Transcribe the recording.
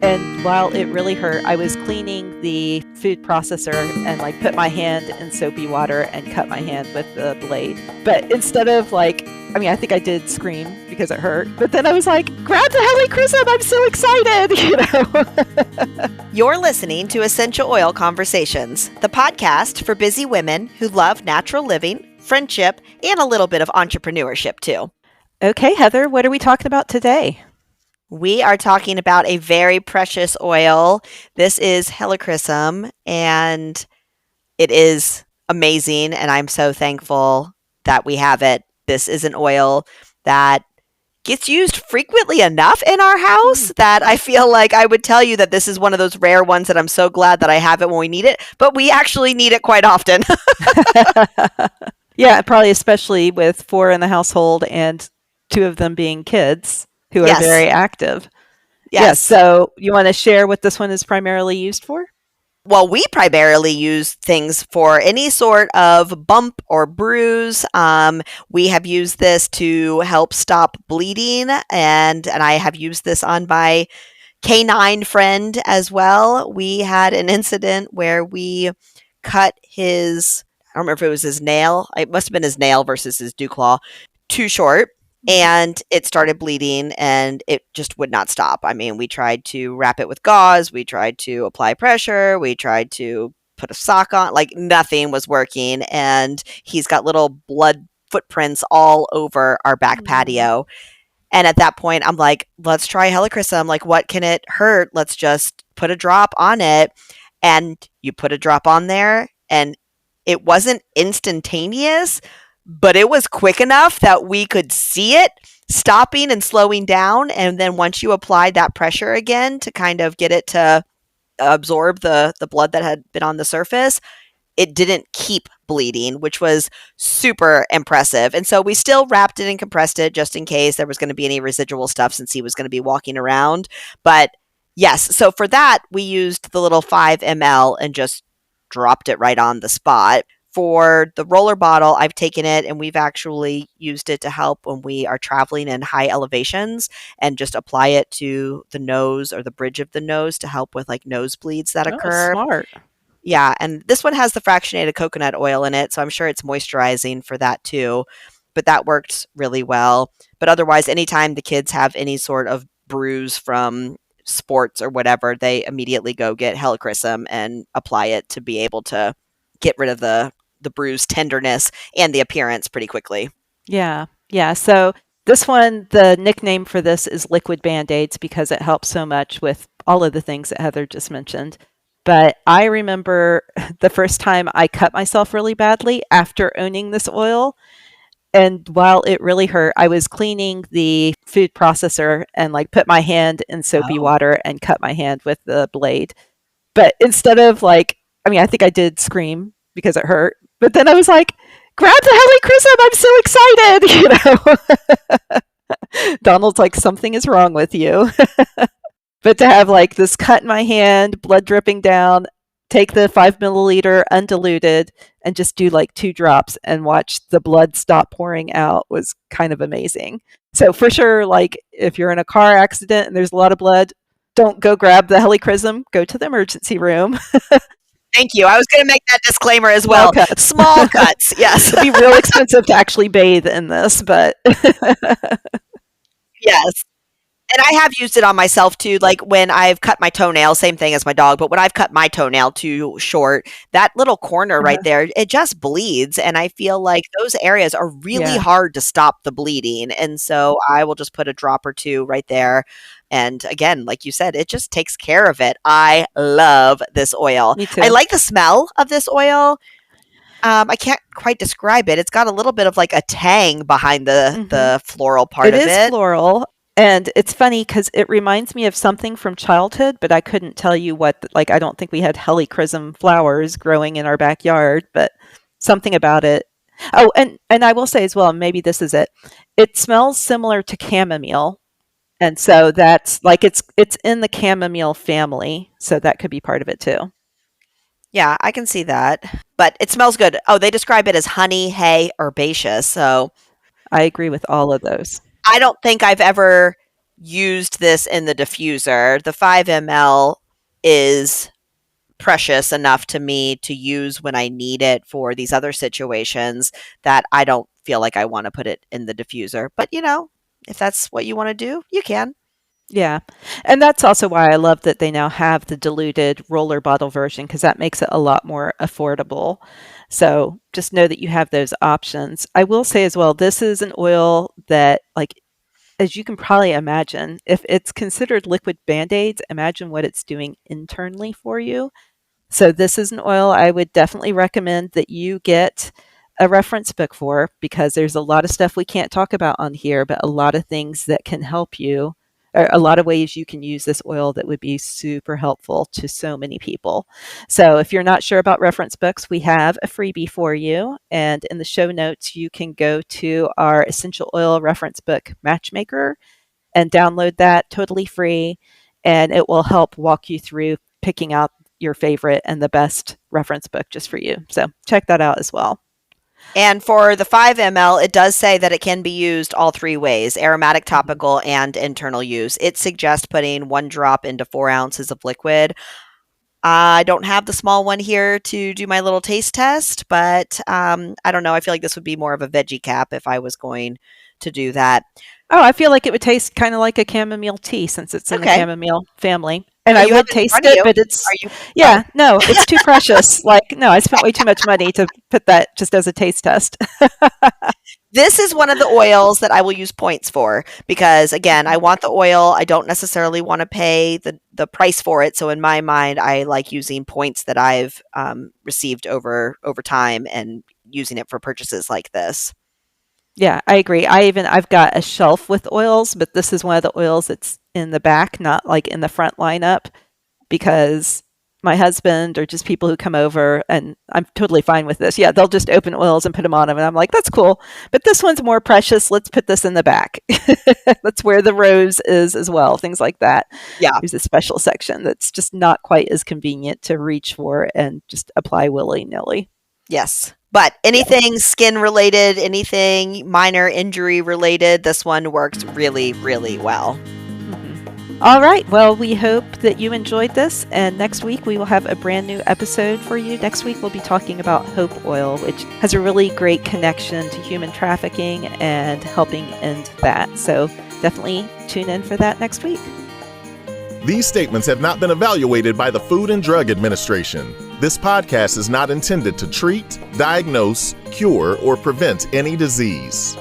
And while it really hurt, I was cleaning the food processor and like put my hand in soapy water and cut my hand with the blade. But instead of I think I did scream because it hurt. But then I was like, grab the Helichrysum, I'm so excited, You're listening to Essential Oil Conversations, the podcast for busy women who love natural living, friendship, and a little bit of entrepreneurship too. Okay, Heather, what are we talking about today? We are talking about a very precious oil. This is Helichrysum, and it is amazing, and I'm so thankful that we have it. This is an oil that gets used frequently enough in our house that I feel like I would tell you that this is one of those rare ones that I'm so glad that I have it when we need it, but we actually need it quite often. Yeah, probably especially with 4 in the household and 2 of them being kids who are very active. Yes. So you want to share what this one is primarily used for? Well, we primarily use things for any sort of bump or bruise. We have used this to help stop bleeding, and I have used this on my canine friend as well. We had an incident where we cut his, I don't remember if it was his nail. It must have been his nail versus his dew claw, too short. And it started bleeding and it just would not stop. I mean, we tried to wrap it with gauze. We tried to apply pressure. We tried to put a sock on. Like nothing was working. And he's got little blood footprints all over our back patio. And at that point, I'm like, let's try Helichrysum. Like, what can it hurt? Let's just put a drop on it. And you put a drop on there and it wasn't instantaneous, but it was quick enough that we could see it stopping and slowing down. And then once you applied that pressure again to kind of get it to absorb the blood that had been on the surface, it didn't keep bleeding, which was super impressive. And so we still wrapped it and compressed it just in case there was going to be any residual stuff since he was going to be walking around. But yes, so for that, we used the little 5 ml and just dropped it right on the spot. For the roller bottle, I've taken it and we've actually used it to help when we are traveling in high elevations and just apply it to the nose or the bridge of the nose to help with like nosebleeds that occur. Smart. Yeah, and this one has the fractionated coconut oil in it, so I'm sure it's moisturizing for that too. But that worked really well. But otherwise, anytime the kids have any sort of bruise from sports or whatever, they immediately go get Helichrysum and apply it to be able to get rid of the bruise tenderness and the appearance pretty quickly. Yeah. So this one, the nickname for this is liquid band-aids because it helps so much with all of the things that Heather just mentioned. But I remember the first time I cut myself really badly after owning this oil. And while it really hurt, I was cleaning the food processor and like put my hand in soapy water and cut my hand with the blade. But instead of I think I did scream because it hurt. But then I was like, grab the Helichrysum, I'm so excited, Donald's like, something is wrong with you. But to have like this cut in my hand, blood dripping down, take the 5 milliliter undiluted and just do like 2 drops and watch the blood stop pouring out was kind of amazing. So for sure, like if you're in a car accident and there's a lot of blood, don't go grab the Helichrysum, go to the emergency room. Thank you. I was going to make that disclaimer as well. Small cuts, yes. It'd be real expensive to actually bathe in this, but yes. And I have used it on myself too, like when I've cut my toenail, same thing as my dog, but when I've cut my toenail too short, that little corner right there, it just bleeds. And I feel like those areas are really hard to stop the bleeding. And so I will just put a drop or 2 right there. And again, like you said, it just takes care of it. I love this oil. Me too. I like the smell of this oil. I can't quite describe it. It's got a little bit of like a tang behind the floral part of it. It is floral. And it's funny because it reminds me of something from childhood, but I couldn't tell you what. Like, I don't think we had Helichrysum flowers growing in our backyard, but something about it. Oh, and I will say as well, maybe this is it. It smells similar to chamomile. And so that's like it's in the chamomile family. So that could be part of it too. Yeah, I can see that. But it smells good. Oh, they describe it as honey, hay, herbaceous. So I agree with all of those. I don't think I've ever used this in the diffuser. The 5 ml is precious enough to me to use when I need it for these other situations that I don't feel like I want to put it in the diffuser. But, if that's what you want to do, you can. Yeah. And that's also why I love that they now have the diluted roller bottle version because that makes it a lot more affordable. So just know that you have those options. I will say as well, this is an oil that, like, as you can probably imagine, if it's considered liquid band-aids, imagine what it's doing internally for you. So this is an oil I would definitely recommend that you get a reference book for because there's a lot of stuff we can't talk about on here, but a lot of things that can help you, or a lot of ways you can use this oil that would be super helpful to so many people. So if you're not sure about reference books, we have a freebie for you. And in the show notes, you can go to our essential oil reference book matchmaker and download that totally free. And it will help walk you through picking out your favorite and the best reference book just for you. So check that out as well. And for the 5 ml, it does say that it can be used all three ways: aromatic, Mhm. topical, and internal use. It suggests putting 1 drop into 4 ounces of liquid. I don't have the small one here to do my little taste test, but I don't know. I feel like this would be more of a veggie cap if I was going to do that. Oh, I feel like it would taste kind of like a chamomile tea since it's in the Okay. chamomile family. And I You have would it in taste front of it, you. but it's, Are you? Oh, yeah, no, it's too precious. Like, no, I spent way too much money to put that just as a taste test. this is one of the oils that I will use points for because, again, I want the oil. I don't necessarily want to pay the price for it. So in my mind, I like using points that I've received over time and using it for purchases like this. Yeah, I agree. I've got a shelf with oils, but this is one of the oils that's in the back, not like in the front lineup, because my husband or just people who come over, and I'm totally fine with this. Yeah, they'll just open oils and put them on them, and I'm like, that's cool. But this one's more precious. Let's put this in the back. That's where the rose is as well. Things like that. Yeah. There's a special section that's just not quite as convenient to reach for and just apply willy nilly. Yes. But Yeah. anything skin related, anything minor injury related, this one works really, really well. All right. Well, we hope that you enjoyed this. And next week, we will have a brand new episode for you. Next week, we'll be talking about hope oil, which has a really great connection to human trafficking and helping end that. So definitely tune in for that next week. These statements have not been evaluated by the Food and Drug Administration. This podcast is not intended to treat, diagnose, cure, or prevent any disease.